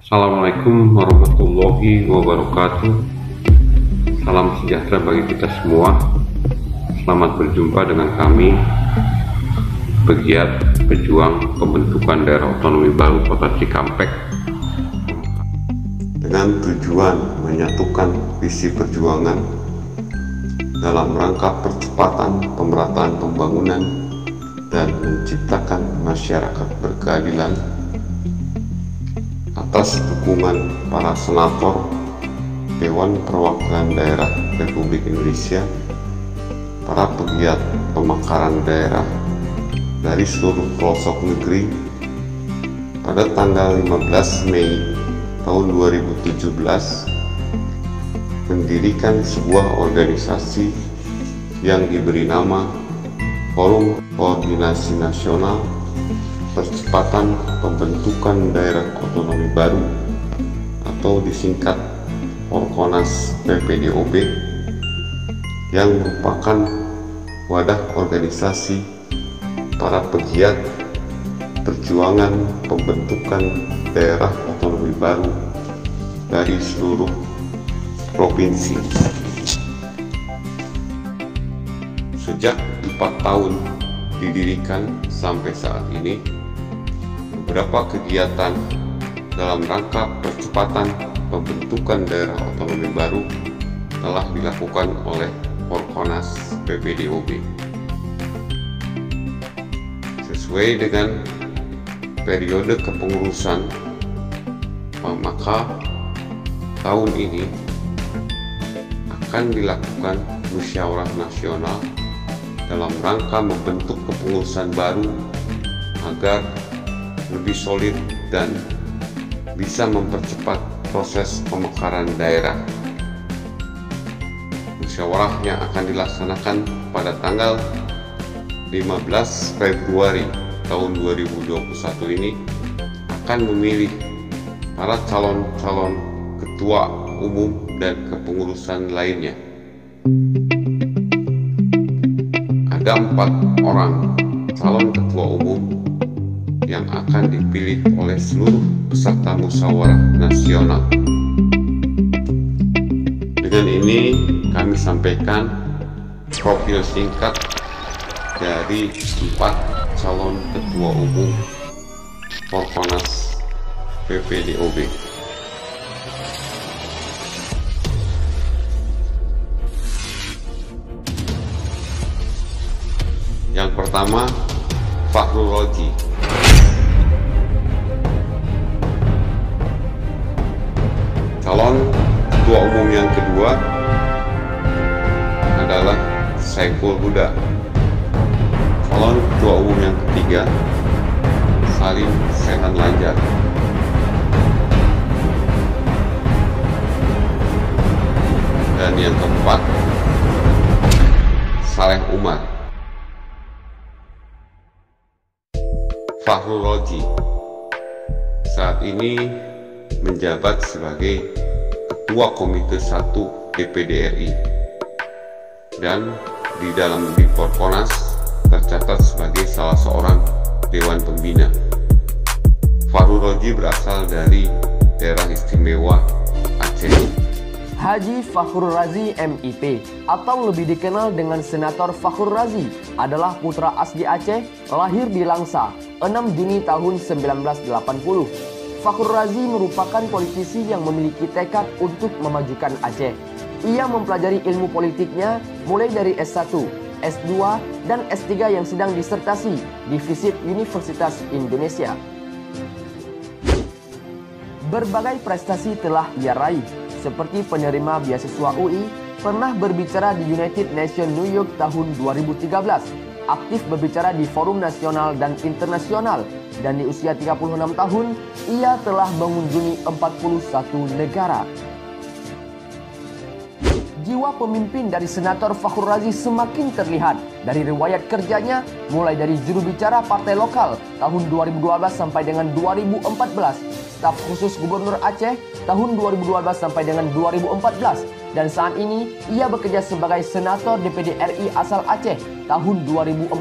Assalamualaikum warahmatullahi wabarakatuh. Salam sejahtera bagi kita semua. Selamat berjumpa dengan kami, pegiat pejuang pembentukan daerah otonomi baru Kota Cikampek, dengan tujuan menyatukan visi perjuangan dalam rangka percepatan pemerataan pembangunan dan menciptakan masyarakat berkeadilan. Atas dukungan para senator Dewan Perwakilan Daerah Republik Indonesia, para pegiat pemekaran daerah dari seluruh pelosok negeri, pada tanggal 15 Mei tahun 2017 mendirikan sebuah organisasi yang diberi nama Forum Koordinasi Nasional Percepatan Pembentukan Daerah Otonomi Baru atau disingkat Forkonas PPDOB, yang merupakan wadah organisasi para pegiat perjuangan pembentukan daerah otonomi baru dari seluruh provinsi. Sejak 4 tahun didirikan sampai saat ini, beberapa kegiatan dalam rangka percepatan pembentukan daerah otonomi baru telah dilakukan oleh Forkonas PPDOB. Sesuai dengan periode kepengurusan, maka tahun ini akan dilakukan musyawarah nasional dalam rangka membentuk kepengurusan baru agar lebih solid dan bisa mempercepat proses pemekaran daerah. Musyawarah yang akan dilaksanakan pada tanggal 15 Februari tahun 2021 ini akan memilih para calon-calon ketua umum dan kepengurusan lainnya. Ada 4 orang calon ketua umum yang akan dipilih oleh seluruh peserta musyawarah nasional. Dengan ini kami sampaikan profil singkat dari 4 calon ketua umum Forkonas PPDOB. Yang pertama, Fakhrul Razi. Calon ketua umum yang kedua adalah Saiful Huda. Calon ketua umum yang ketiga, Salim Sehan Lanjar. Dan yang keempat, Saleh Umar. Fakhrul Razi saat ini menjabat sebagai Ketua Komite 1 DPD RI dan di dalam Forkonas tercatat sebagai salah seorang Dewan Pembina. Fakhrul Razi berasal dari daerah istimewa Aceh. Haji Fakhrul Razi MIP atau lebih dikenal dengan Senator Fakhrul Razi adalah putra asli Aceh, lahir di Langsa 6 Juni tahun 1980. Fakhrul Razi merupakan politisi yang memiliki tekad untuk memajukan Aceh. Ia mempelajari ilmu politiknya mulai dari S1, S2, dan S3 yang sedang disertasi di FISIP Universitas Indonesia. Berbagai prestasi telah ia raih, seperti penerima beasiswa UI, pernah berbicara di United Nations New York tahun 2013, aktif berbicara di forum nasional dan internasional, dan di usia 36 tahun, ia telah mengunjungi 41 negara. Jiwa pemimpin dari Senator Fakhrul Razi semakin terlihat dari riwayat kerjanya mulai dari juru bicara partai lokal tahun 2012 sampai dengan 2014, staf khusus Gubernur Aceh tahun 2012 sampai dengan 2014, dan saat ini ia bekerja sebagai Senator DPD RI asal Aceh tahun 2014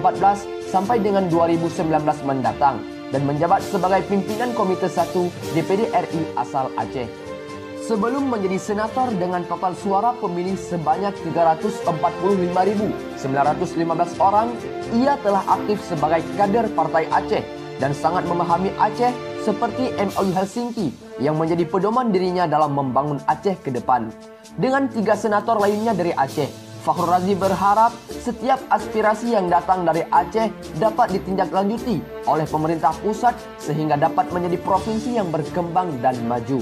sampai dengan 2019 mendatang. dan menjabat sebagai pimpinan Komite 1 DPD RI asal Aceh. Sebelum menjadi senator dengan total suara pemilih sebanyak 345.915 orang, ia telah aktif sebagai kader Partai Aceh dan sangat memahami Aceh seperti MOU Helsinki yang menjadi pedoman dirinya dalam membangun Aceh ke depan. Dengan 3 senator lainnya dari Aceh, Fakhrul Razi berharap setiap aspirasi yang datang dari Aceh dapat ditindaklanjuti oleh pemerintah pusat sehingga dapat menjadi provinsi yang berkembang dan maju.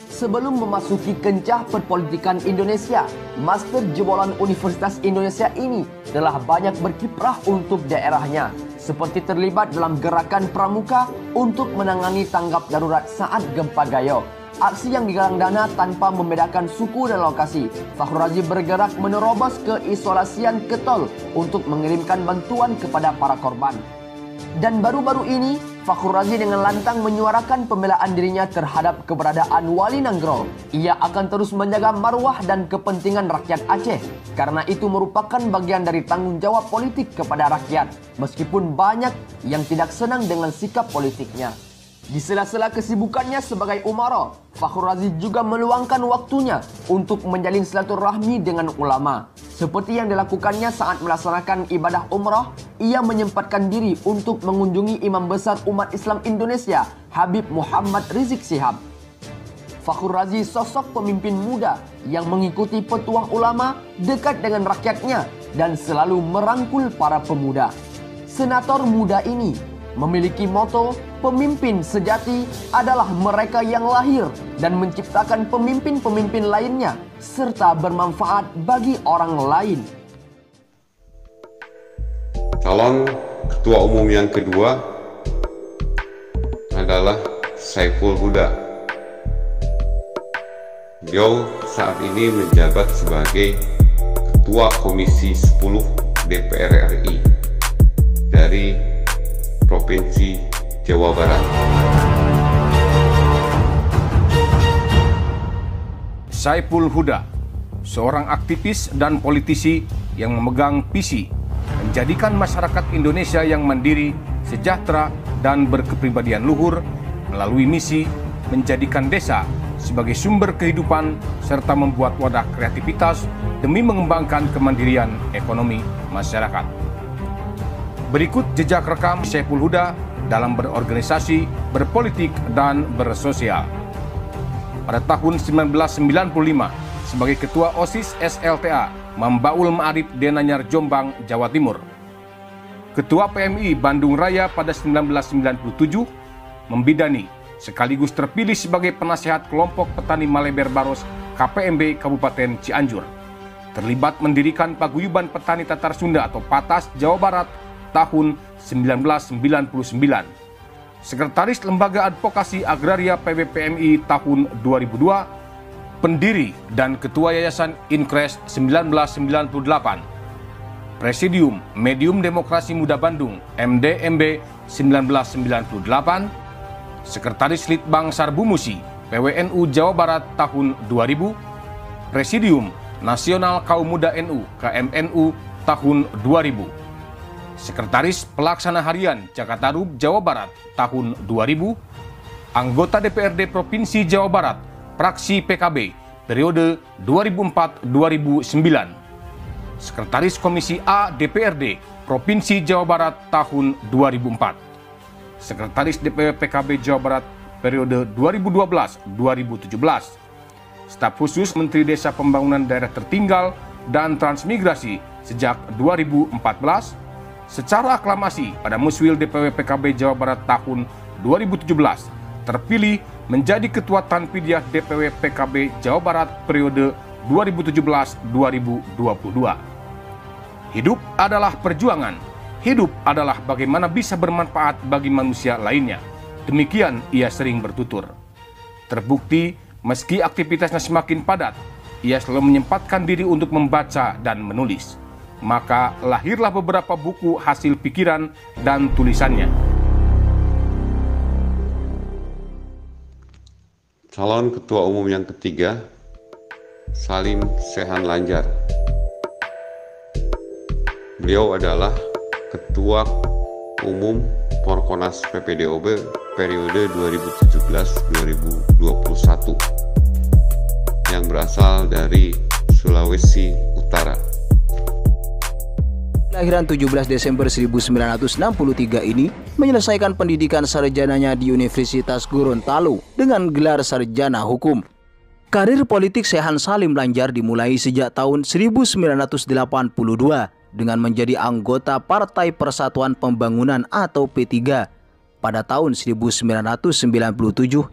Sebelum memasuki kencah perpolitikan Indonesia, Master Jebolan Universitas Indonesia ini telah banyak berkiprah untuk daerahnya, seperti terlibat dalam gerakan pramuka untuk menangani tanggap darurat saat gempa Gayo. Aksi yang digalang dana tanpa membedakan suku dan lokasi. Fakhrul Razi bergerak menerobos ke isolasian Ketol untuk mengirimkan bantuan kepada para korban. Dan baru-baru ini, Fakhrul Razi dengan lantang menyuarakan pembelaan dirinya terhadap keberadaan Wali Nanggro. Ia akan terus menjaga marwah dan kepentingan rakyat Aceh, karena itu merupakan bagian dari tanggung jawab politik kepada rakyat, meskipun banyak yang tidak senang dengan sikap politiknya. Di sela-sela kesibukannya sebagai umara, Fakhrul Razi juga meluangkan waktunya untuk menjalin silaturahmi dengan ulama. Seperti yang dilakukannya saat melaksanakan ibadah umrah, ia menyempatkan diri untuk mengunjungi Imam Besar Umat Islam Indonesia, Habib Muhammad Rizik Syihab. Fakhrul Razi sosok pemimpin muda yang mengikuti petuah ulama, dekat dengan rakyatnya, dan selalu merangkul para pemuda. Senator muda ini memiliki moto, pemimpin sejati adalah mereka yang lahir dan menciptakan pemimpin-pemimpin lainnya serta bermanfaat bagi orang lain. Calon ketua umum yang kedua adalah Saiful Huda. Beliau saat ini menjabat sebagai Ketua Komisi 10 DPR RI dari Provinsi Jawa Barat. Saiful Huda, seorang aktivis dan politisi yang memegang visi menjadikan masyarakat Indonesia yang mandiri, sejahtera, dan berkepribadian luhur melalui misi menjadikan desa sebagai sumber kehidupan serta membuat wadah kreativitas demi mengembangkan kemandirian ekonomi masyarakat. Berikut jejak rekam Saiful Huda dalam berorganisasi, berpolitik, dan bersosial. Pada tahun 1995, sebagai Ketua OSIS SLTA Mambaul Ma'arif Denanyar Jombang, Jawa Timur. Ketua PMI Bandung Raya pada 1997, membidani sekaligus terpilih sebagai penasihat kelompok petani Maleber Baros KPMB Kabupaten Cianjur. Terlibat mendirikan Paguyuban Petani Tatar Sunda atau PATAS Jawa Barat tahun 1999. Sekretaris Lembaga Advokasi Agraria PBPMI tahun 2002, pendiri dan Ketua Yayasan Inkres 1998, Presidium Medium Demokrasi Muda Bandung MDMB 1998, Sekretaris Litbang Sarbu Musi PWNU Jawa Barat tahun 2000, Presidium Nasional Kaum Muda NU KMNU tahun 2000, Sekretaris Pelaksana Harian Cakatarub Jawa Barat tahun 2000, anggota DPRD Provinsi Jawa Barat, Fraksi PKB periode 2004-2009, Sekretaris Komisi A DPRD Provinsi Jawa Barat tahun 2004, Sekretaris DPW PKB Jawa Barat periode 2012-2017, Staf Khusus Menteri Desa Pembangunan Daerah Tertinggal dan Transmigrasi sejak 2014, secara aklamasi pada Muswil DPW PKB Jawa Barat tahun 2017, terpilih menjadi Ketua Tanfidiah DPW PKB Jawa Barat periode 2017-2022. Hidup adalah perjuangan, hidup adalah bagaimana bisa bermanfaat bagi manusia lainnya. Demikian ia sering bertutur. Terbukti meski aktivitasnya semakin padat, ia selalu menyempatkan diri untuk membaca dan menulis. Maka lahirlah beberapa buku hasil pikiran dan tulisannya. Calon ketua umum yang ketiga, Salim Sehan Lanjar. Beliau adalah Ketua Umum Porkonas PPDOB periode 2017-2021 yang berasal dari Sulawesi Utara. Kelahiran 17 Desember 1963 ini menyelesaikan pendidikan sarjananya di Universitas Gorontalo dengan gelar sarjana hukum. Karir politik Sehan Salim Lanjar dimulai sejak tahun 1982 dengan menjadi anggota Partai Persatuan Pembangunan atau P3. Pada tahun 1997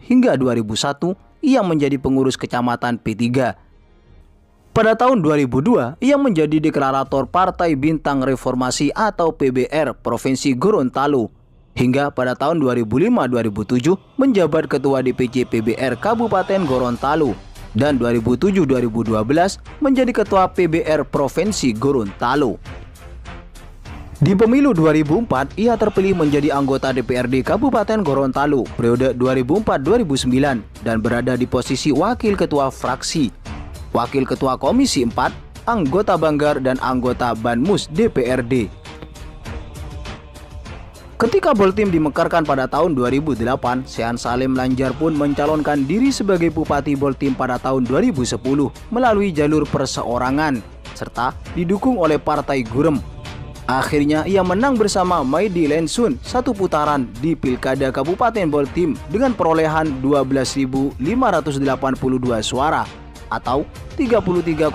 hingga 2001, ia menjadi pengurus kecamatan P3. Pada tahun 2002, ia menjadi deklarator Partai Bintang Reformasi atau PBR Provinsi Gorontalo. Hingga pada tahun 2005-2007 menjabat Ketua DPC PBR Kabupaten Gorontalo. Dan 2007-2012 menjadi Ketua PBR Provinsi Gorontalo. Di pemilu 2004, ia terpilih menjadi anggota DPRD Kabupaten Gorontalo periode 2004-2009 dan berada di posisi Wakil Ketua Fraksi, Wakil Ketua Komisi 4, anggota Banggar dan anggota Banmus DPRD. Ketika Boltim dimekarkan pada tahun 2008, Sehan Salim Lanjar pun mencalonkan diri sebagai Bupati Boltim pada tahun 2010 melalui jalur perseorangan serta didukung oleh Partai Gurem. Akhirnya ia menang bersama Maidi Lensun satu putaran di Pilkada Kabupaten Boltim dengan perolehan 12.582 suara atau 33,1%.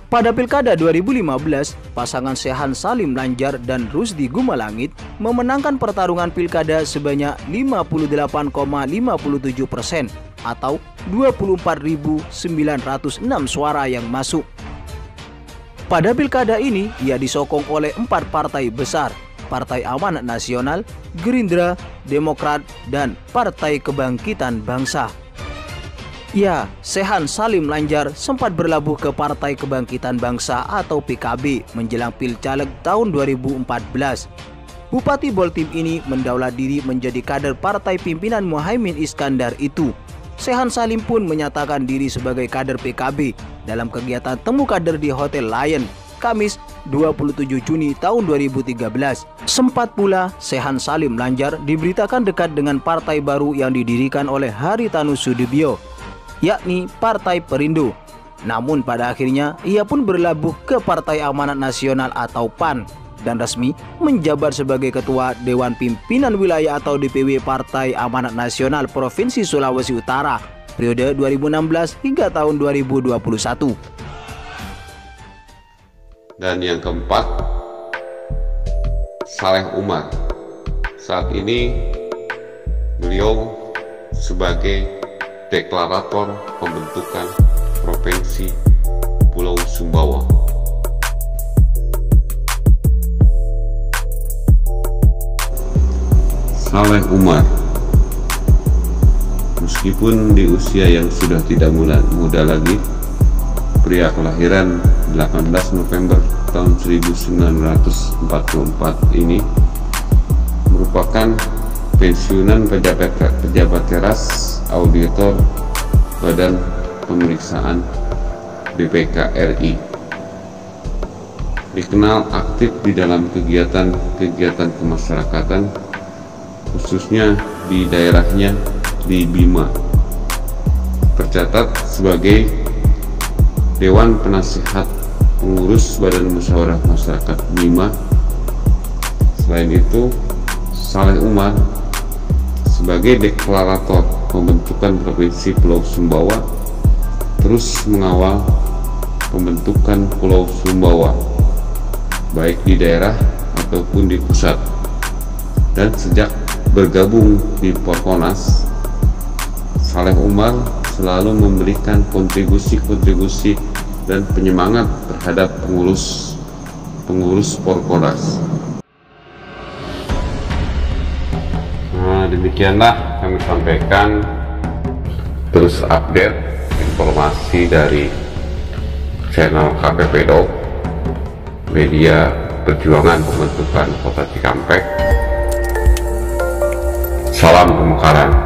Pada Pilkada 2015, pasangan Sehan Salim Lanjar dan Rusdi Gumalangit memenangkan pertarungan Pilkada sebanyak 58,57% atau 24.906 suara yang masuk. Pada Pilkada ini, ia disokong oleh 4 partai besar, Partai Amanat Nasional, Gerindra, Demokrat, dan Partai Kebangkitan Bangsa. Ya, Sehan Salim Lanjar sempat berlabuh ke Partai Kebangkitan Bangsa atau PKB menjelang Pilcaleg tahun 2014. Bupati Boltim ini mendaulat diri menjadi kader partai pimpinan Muhaimin Iskandar itu. Sehan Salim pun menyatakan diri sebagai kader PKB dalam kegiatan temu kader di Hotel Lion, Kamis 27 Juni tahun 2013. Sempat pula Sehan Salim Lanjar diberitakan dekat dengan partai baru yang didirikan oleh Haritanu Sudibyo, yakni Partai Perindo. Namun pada akhirnya ia pun berlabuh ke Partai Amanat Nasional atau PAN dan resmi menjabat sebagai Ketua Dewan Pimpinan Wilayah atau DPW Partai Amanat Nasional Provinsi Sulawesi Utara periode 2016 hingga tahun 2021. Dan yang keempat, Saleh Umar. Saat ini beliau sebagai deklarator pembentukan Provinsi Pulau Sumbawa. Saleh Umar, meskipun di usia yang sudah tidak muda lagi, pria kelahiran 18 November tahun 1944 ini merupakan pensiunan pejabat teras auditor Badan Pemeriksaan BPK RI. Dikenal aktif di dalam kegiatan kemasyarakatan, khususnya di daerahnya di Bima. Tercatat sebagai Dewan Penasihat Pengurus Badan Musyawarah Masyarakat Bima. Selain itu, Saleh Umar sebagai deklarator pembentukan Provinsi Pulau Sumbawa terus mengawal pembentukan Pulau Sumbawa baik di daerah ataupun di pusat. Dan sejak bergabung di Porkonas, Saleh Umar selalu memberikan kontribusi dan penyemangat terhadap pengurus Porkonas. Nah, demikianlah kami sampaikan. Terus update informasi dari channel KPPDO, media perjuangan pembentukan Kota Cikampek. Salam Pemekaran.